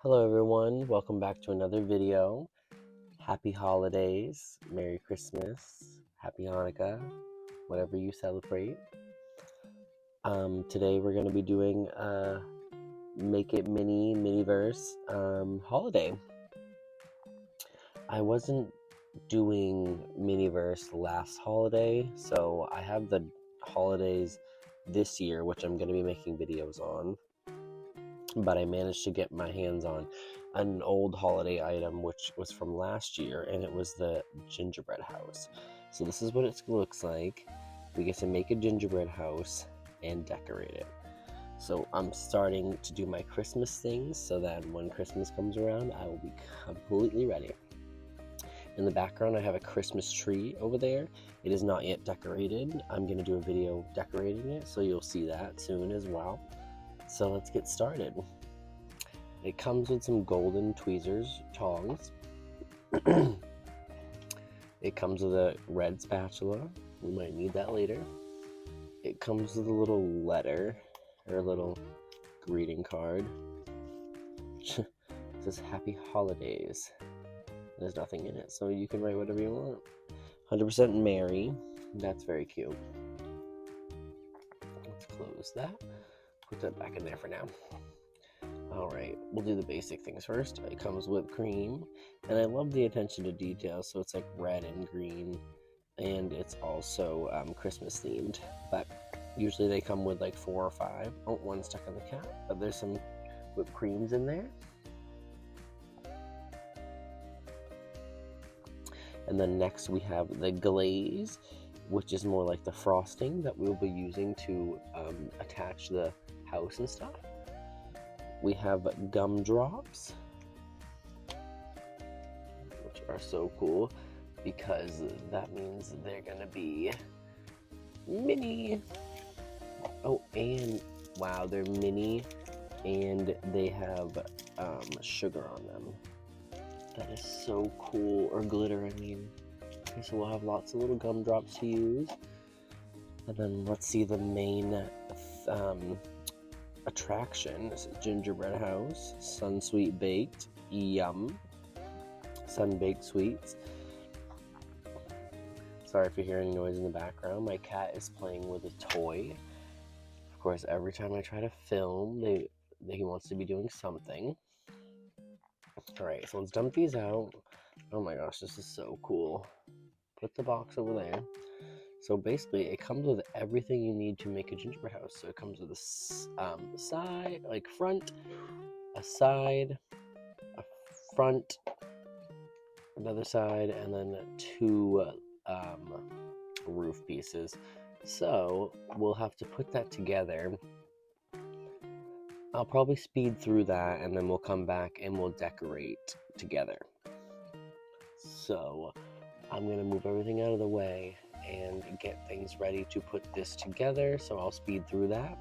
Hello everyone, welcome back to another video. Happy holidays, Merry Christmas, Happy Hanukkah, whatever you celebrate. Today we're going to be doing a Make It Miniverse holiday. I wasn't doing Miniverse last holiday, so I have the holidays this year, which I'm going to be making videos on. But I managed to get my hands on an old holiday item which was from last year, and it was the gingerbread house. So this is what it looks like. We get to make a gingerbread house and decorate it. So I'm starting to do my Christmas things so that when Christmas comes around I will be completely ready. In the background I have a Christmas tree over there. It is not yet decorated. I'm going to do a video decorating it, so you'll see that soon as well. So let's get started. It comes with some golden tweezers, tongs. It comes with a red spatula. We might need that later. It comes with a little letter, or a little greeting card. It says Happy Holidays. There's nothing in it, so you can write whatever you want. 100% Merry. That's very cute. Let's close that. Put that back in there for now. Alright, we'll do the basic things first. It comes with cream, and I love the attention to detail, so it's like red and green, and it's also Christmas themed, but usually they come with like 4 or 5. Oh, one stuck on the cap, but there's some whipped creams in there. And then next we have the glaze, which is more like the frosting that we'll be using to attach the house and stuff. We have gumdrops, which are so cool because that means they're gonna be mini. Oh, and wow, they're mini and they have sugar on them. That is so cool. Or glitter, I mean. Okay, so we'll have lots of little gumdrops to use. And then let's see the main attraction. This is gingerbread house, sun sweet baked, yum, sun baked sweets. Sorry if you're hearing noise in the background. My cat is playing with a toy. Of course, every time I try to film, he wants to be doing something. Alright, so let's dump these out. Oh my gosh, this is so cool. Put the box over there. So basically, it comes with everything you need to make a gingerbread house. So it comes with a side, like front, a side, a front, another side, and then 2 roof pieces. So we'll have to put that together. I'll probably speed through that, and then we'll come back and we'll decorate together. So I'm going to move everything out of the way and get things ready to put this together, so I'll speed through that.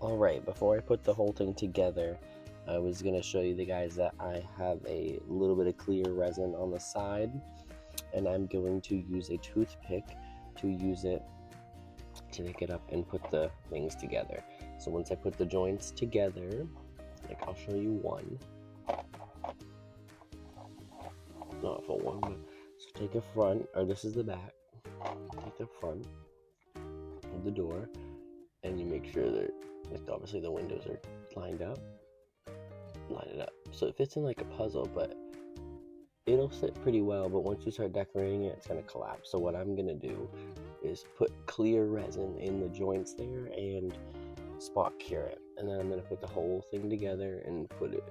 Alright, before I put the whole thing together, I was going to show you guys that I have a little bit of clear resin on the side, and I'm going to use a toothpick to use it to pick it up and put the things together. So once I put the joints together, like I'll show you one. Not a full one, but so take a front, or this is the back. Take the front of the door, and you make sure that, like, obviously the windows are lined up. Line it up so it fits in like a puzzle, but it'll sit pretty well. But once you start decorating it, it's gonna collapse. So what I'm gonna do is put clear resin in the joints there and spot cure it, and then I'm gonna put the whole thing together and put it.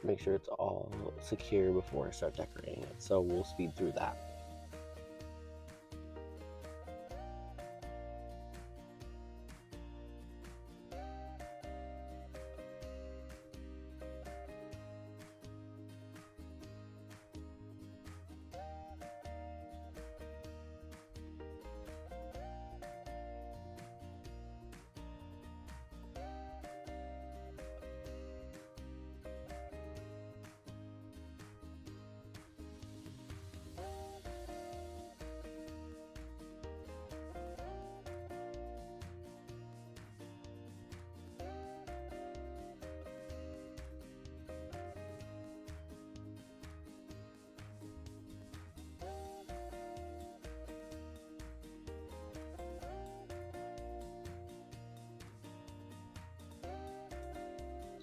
Make sure it's all secure before I start decorating it. So we'll speed through that.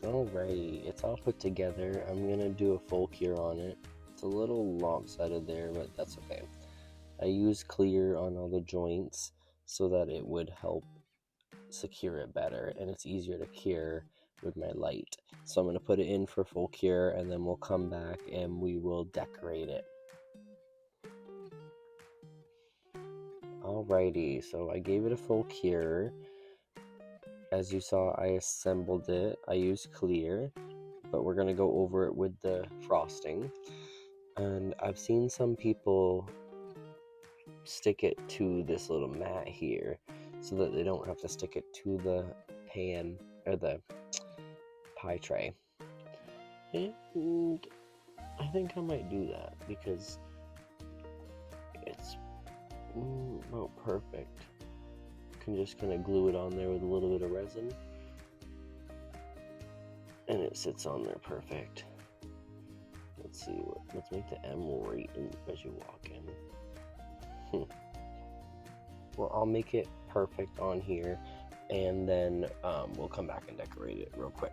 Alrighty, it's all put together. I'm gonna do a full cure on it. It's a little lopsided there, but that's okay. I use clear on all the joints so that it would help secure it better, and it's easier to cure with my light. So I'm going to put it in for full cure, and then we'll come back and we will decorate it. Alrighty, so I gave it a full cure. As you saw, I assembled it. I used clear, but we're going to go over it with the frosting. And I've seen some people stick it to this little mat here so that they don't have to stick it to the pan or the pie tray. And I think I might do that because it's about perfect. Can just kind of glue it on there with a little bit of resin, and it sits on there perfect. Let's see, let's make the M right as you walk in. Well, I'll make it perfect on here, and then we'll come back and decorate it real quick.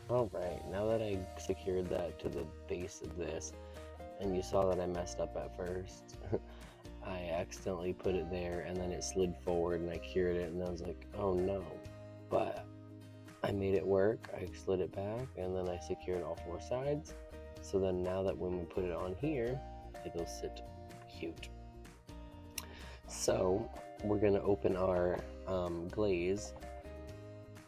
Alright, now that I secured that to the base of this, and you saw that I messed up at first, I accidentally put it there and then it slid forward and I cured it and I was like, oh no. But I made it work, I slid it back and then I secured all four sides. So then now that when we put it on here, it'll sit cute. So we're gonna open our glaze.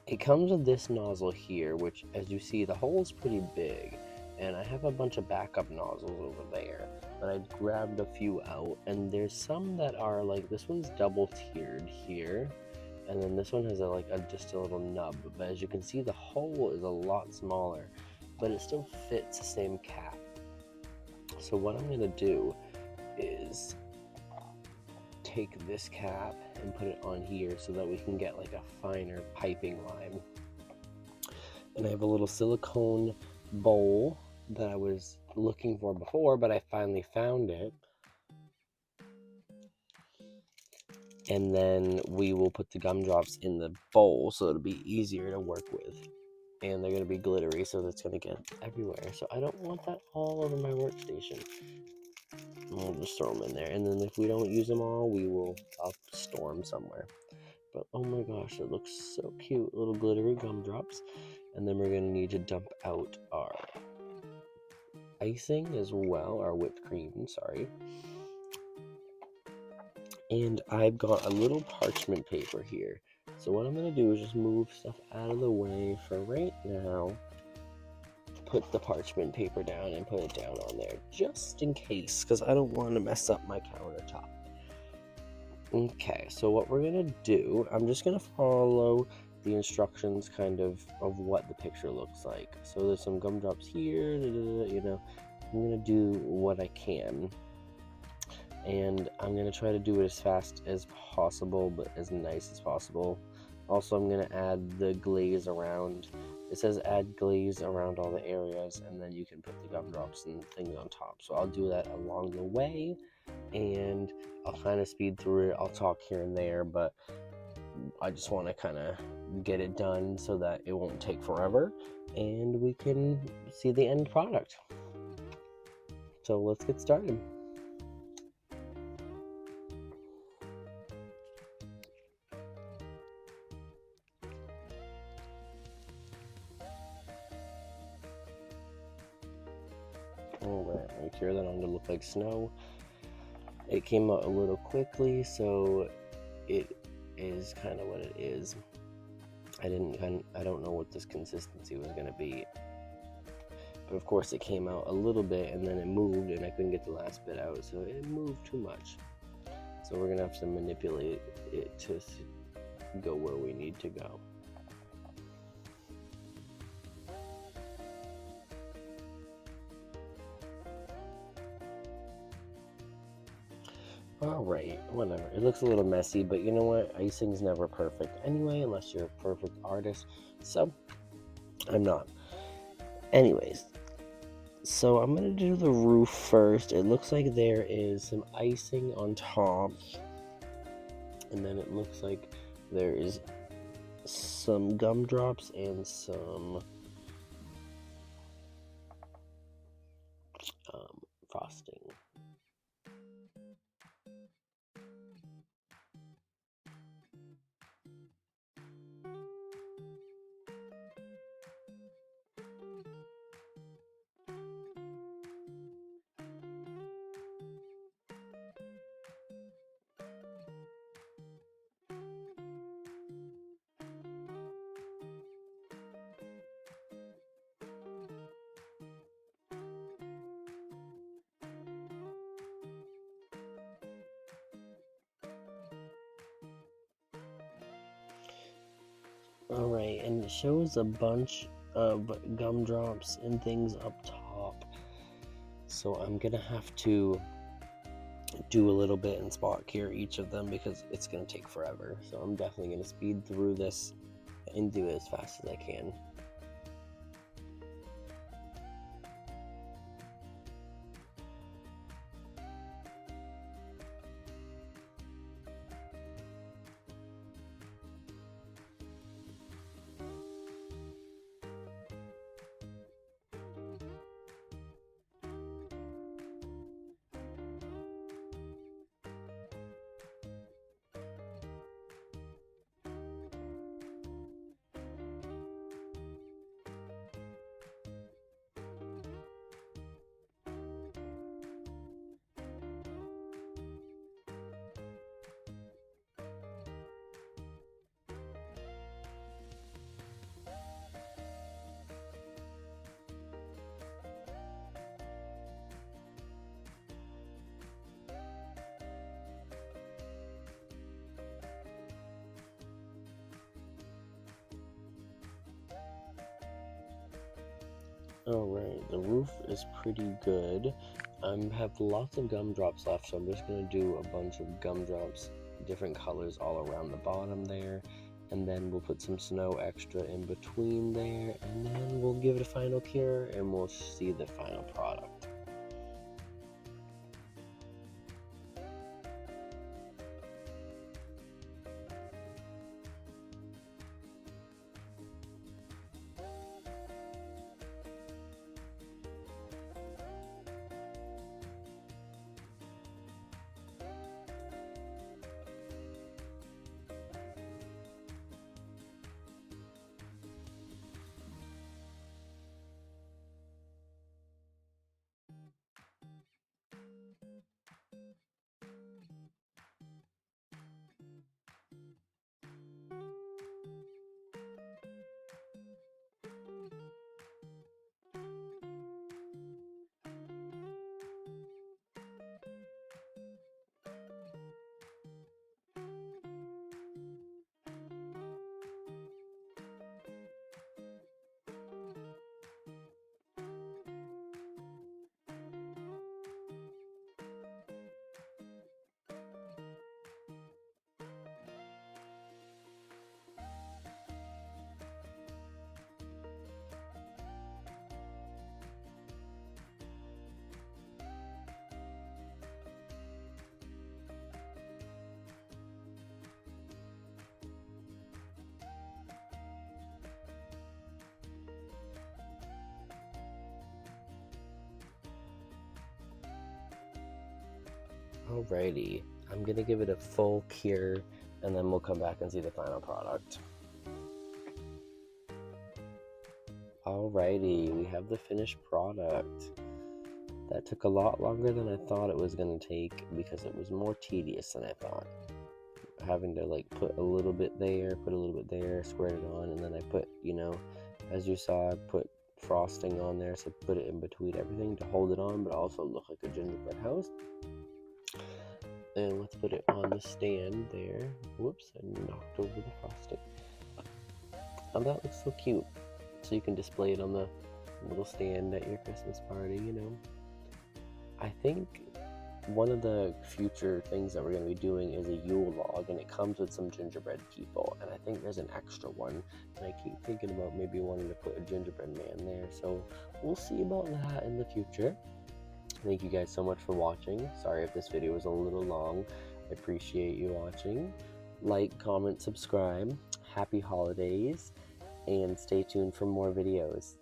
It comes with this nozzle here, which as you see, the hole is pretty big, and I have a bunch of backup nozzles over there, but I grabbed a few out, and there's some that are like, this one's double tiered here, and then this one has just a little nub, but as you can see, the hole is a lot smaller, but it still fits the same cap. So what I'm gonna do is take this cap and put it on here so that we can get like a finer piping line. And I have a little silicone bowl that I was looking for before, but I finally found it. And then we will put the gumdrops in the bowl so it'll be easier to work with. And they're going to be glittery, so that's going to get everywhere. So I don't want that all over my workstation. We'll just throw them in there, and then if we don't use them all, I'll store them somewhere. But oh my gosh, it looks so cute, little glittery gumdrops. And then we're gonna need to dump out our icing as well, our whipped cream, sorry. And I've got a little parchment paper here. So what I'm gonna do is just move stuff out of the way for right now. Put the parchment paper down and put it down on there just in case, because I don't want to mess up my countertop. Okay, so what we're gonna do, I'm just gonna follow the instructions kind of what the picture looks like. So there's some gumdrops here, you know, I'm gonna do what I can, and I'm gonna try to do it as fast as possible but as nice as possible. Also, I'm gonna add the glaze around. It says add glaze around all the areas, and then you can put the gumdrops and things on top. So I'll do that along the way, and I'll kind of speed through it. I'll talk here and there, but I just want to kind of get it done so that it won't take forever, and we can see the end product. So let's get started. Alright, make sure that on to look like snow. It came out a little quickly, so it is kind of what it is. I don't know what this consistency was going to be, but of course it came out a little bit and then it moved and I couldn't get the last bit out, so it moved too much. So we're going to have to manipulate it to go where we need to go. Alright, whatever. It looks a little messy, but you know what? Icing's never perfect anyway, unless you're a perfect artist. So, I'm not. Anyways, so I'm going to do the roof first. It looks like there is some icing on top. And then it looks like there is some gumdrops and some frosting. Alright, and it shows a bunch of gumdrops and things up top. So I'm gonna have to do a little bit and spot cure each of them because it's gonna take forever. So I'm definitely gonna speed through this and do it as fast as I can. Alright, the roof is pretty good. I have lots of gumdrops left, so I'm just going to do a bunch of gumdrops, different colors all around the bottom there. And then we'll put some snow extra in between there, and then we'll give it a final cure, and we'll see the final product. Alrighty, I'm gonna give it a full cure and then we'll come back and see the final product. Alrighty, we have the finished product. That took a lot longer than I thought it was gonna take because it was more tedious than I thought. Having to like put a little bit there, put a little bit there, squirt it on, and then I put, you know, as you saw, I put frosting on there, so I put it in between everything to hold it on, but also look like a gingerbread house. And let's put it on the stand there. Whoops, I knocked over the frosting. Oh, that looks so cute. So you can display it on the little stand at your Christmas party, you know. I think one of the future things that we're going to be doing is a Yule log, and it comes with some gingerbread people, and I think there's an extra one, and I keep thinking about maybe wanting to put a gingerbread man there, so we'll see about that in the future. Thank you guys so much for watching. Sorry if this video was a little long. I appreciate you watching. Like, comment, subscribe. Happy holidays, and stay tuned for more videos.